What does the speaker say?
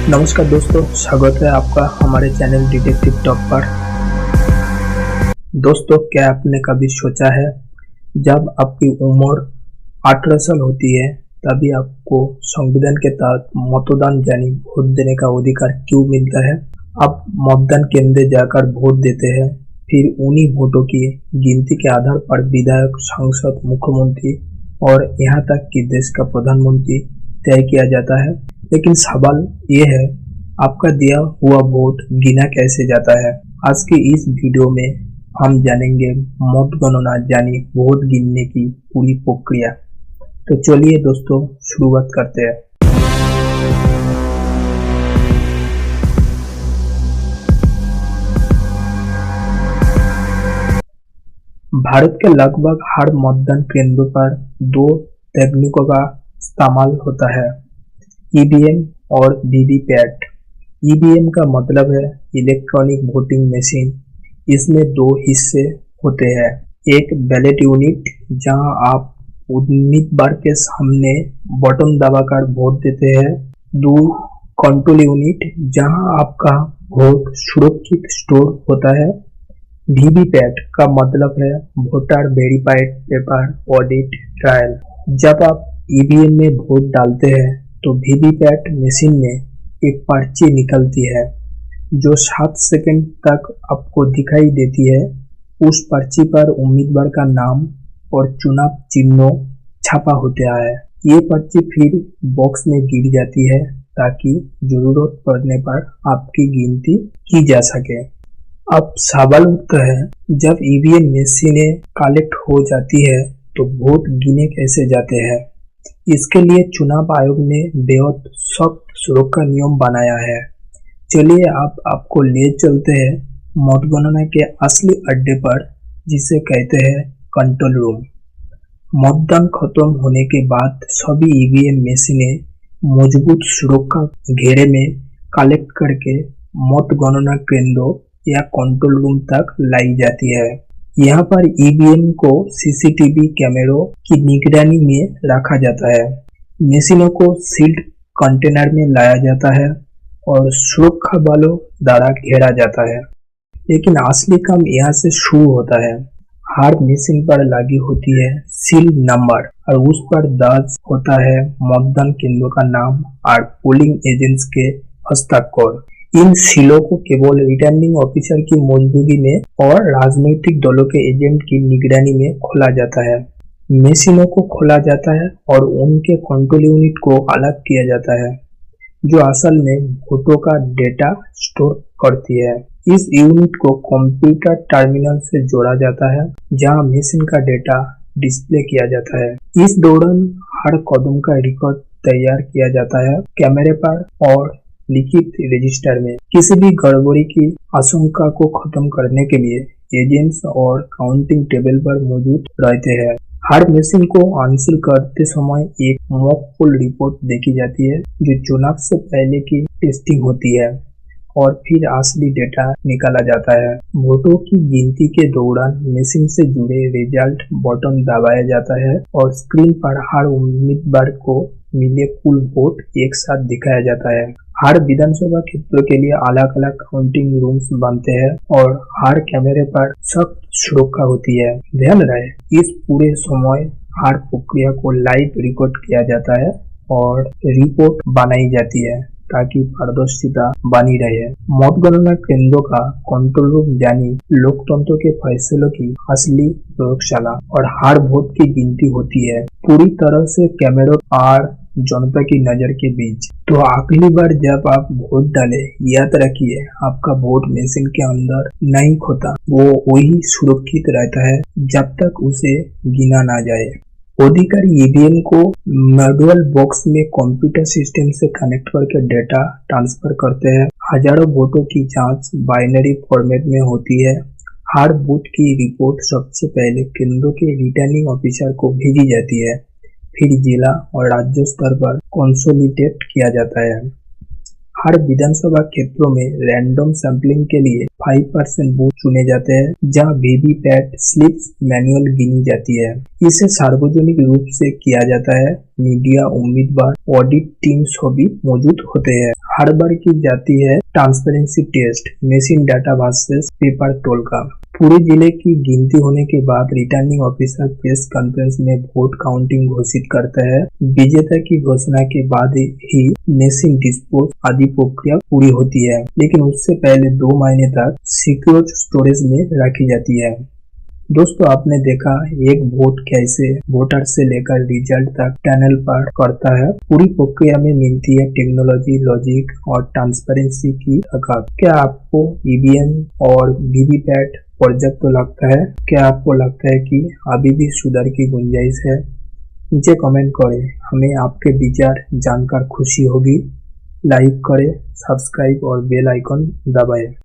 नमस्कार दोस्तों, स्वागत है आपका हमारे चैनल डिटेक्टिव टॉक पर। दोस्तों, क्या आपने कभी सोचा है जब आपकी उम्र 18 साल होती है तभी आपको संविधान के तहत मतदान यानी वोट देने का अधिकार क्यों मिलता है? आप मतदान केंद्र जाकर वोट देते हैं, फिर उन्हीं वोटों की गिनती के आधार पर विधायक, सांसद, मुख्यमंत्री और यहाँ तक कि देश का प्रधानमंत्री तय किया जाता है। लेकिन सवाल ये है, आपका दिया हुआ वोट गिना कैसे जाता है? आज की इस वीडियो में हम जानेंगे मतगणना यानी वोट गिनने की पूरी प्रक्रिया। तो चलिए दोस्तों, शुरुआत करते हैं। भारत के लगभग हर मतदान केंद्र पर दो तकनीकों का इस्तेमाल होता है, ईवीएम और वीवीपैट। ईवीएम का मतलब है इलेक्ट्रॉनिक वोटिंग मशीन। इसमें दो हिस्से होते हैं, एक बैलेट यूनिट जहां आप उम्मीदवार के सामने बटन दबाकर वोट देते हैं, दो कंट्रोल यूनिट जहां आपका वोट सुरक्षित स्टोर होता है। वीवीपैट का मतलब है voter verified paper audit trial. जब आप ईवीएम में वोट डालते हैं तो वीवीपैट मशीन में एक पर्ची निकलती है जो 7 सेकंड तक आपको दिखाई देती है। उस पर्ची पर उम्मीदवार का नाम और चुनाव चिन्ह छपा होता है। ये पर्ची फिर बॉक्स में गिर जाती है ताकि जरूरत पड़ने पर आपकी गिनती की जा सके। अब सवाल उठता है, जब ईवीएम मशीनें कलेक्ट हो जाती है तो वोट गिने कैसे जाते हैं? इसके लिए चुनाव आयोग ने बेहद सख्त सुरक्षा नियम बनाया है। चलिए आपको ले चलते हैं मतगणना के असली अड्डे पर, जिसे कहते हैं कंट्रोल रूम। मतदान खत्म होने के बाद सभी ईवीएम मशीनें मजबूत सुरक्षा घेरे में कलेक्ट करके मतगणना केंद्र या कंट्रोल रूम तक लाई जाती है। यहाँ पर ईवीएम को सीसीटीवी कैमरों की निगरानी में रखा जाता है। मशीनों को सील्ड कंटेनर में लाया जाता है और सुरक्षा बलों द्वारा घेरा जाता है। लेकिन असली काम यहाँ से शुरू होता है। हर मशीन पर लगी होती है सील नंबर और उस पर दर्ज होता है मतदान केंद्र का नाम और पोलिंग एजेंट्स के हस्ताक्षर। इन सीलों को केवल रिटर्निंग ऑफिसर की मौजूदगी में और राजनीतिक दलों के एजेंट की निगरानी में खोला जाता है। मशीनों को खोला जाता है और उनके कंट्रोल यूनिट को अलग किया जाता है, जो असल में वोटों का डेटा स्टोर करती है। इस यूनिट को कंप्यूटर टर्मिनल से जोड़ा जाता है, जहां मशीन का डेटा डिस्प्ले किया जाता है। इस दौरान हर कदम का रिकॉर्ड तैयार किया जाता है कैमरे पर और लिखित रजिस्टर में। किसी भी गड़बड़ी की आशंका को खत्म करने के लिए एजेंट्स और काउंटिंग टेबल पर मौजूद रहते हैं। हर मशीन को आंसर करते समय एक मॉक पोल रिपोर्ट देखी जाती है, जो चुनाव से पहले की टेस्टिंग होती है और फिर असली डेटा निकाला जाता है। वोटों की गिनती के दौरान मशीन से जुड़े रिजल्ट बटन दबाया जाता है और स्क्रीन पर हर उम्मीदवार को मिले कुल वोट एक साथ दिखाया जाता है। हर विधानसभा क्षेत्र के लिए अलग अलग काउंटिंग रूम्स बनते हैं और हर कैमरे पर सख्त सुरक्षा होती है। ध्यान रहे, इस पूरे समय हर प्रक्रिया को लाइव रिकॉर्ड किया जाता है और रिपोर्ट बनाई जाती है ताकि पारदर्शिता बनी रहे। मतगणना केंद्रों का कंट्रोल रूम यानी लोकतंत्र के फैसलों की असली प्रयोगशाला और हर वोट की गिनती होती है पूरी तरह से कैमरों और जनता की नजर के बीच। तो अगली बार जब आप वोट डालें, याद रखिए आपका वोट मशीन के अंदर नहीं खोता, वो वही सुरक्षित रहता है जब तक उसे गिना ना जाए। अधिकारी ईवीएम को मैनुअल बॉक्स में कंप्यूटर सिस्टम से कनेक्ट करके डेटा ट्रांसफर करते हैं। हजारों वोटों की जांच बाइनरी फॉर्मेट में होती है। हर बूथ की रिपोर्ट सबसे पहले केंद्र के रिटर्निंग ऑफिसर को भेजी जाती है, फिर जिला और राज्य स्तर पर कंसोलिडेट किया जाता है। हर विधानसभा क्षेत्रों में रैंडम सैंपलिंग के लिए 5% बूथ चुने जाते हैं, जहां वीवीपैट स्लिप्स मैनुअल गिनी जाती है। इसे सार्वजनिक रूप से किया जाता है। मीडिया, उम्मीदवार, ऑडिट टीम सभी मौजूद होते हैं। हर बार की जाती है transparency test, machine data versus paper टोल का। पूरे जिले की गिनती होने के बाद रिटर्निंग ऑफिसर प्रेस कॉन्फ्रेंस में वोट काउंटिंग घोषित करता है। विजेता की घोषणा के बाद ही मशीन डिस्पोज आदि प्रक्रिया पूरी होती है, लेकिन उससे पहले 2 महीने तक सिक्योर स्टोरेज में रखी जाती है। दोस्तों, आपने देखा एक वोट कैसे वोटर से लेकर रिजल्ट तक टनल पार करता है। पूरी प्रक्रिया में मिलती है टेक्नोलॉजी, लॉजिक और ट्रांसपेरेंसी की ताकत। क्या आपको ईवीएम और वीवीपैट पर्याप्त लगता है? क्या आपको लगता है कि अभी भी सुधार की गुंजाइश है? नीचे कमेंट करें, हमें आपके विचार जानकर खुशी होगी। लाइक करें, सब्सक्राइब और बेल आइकन दबाएं।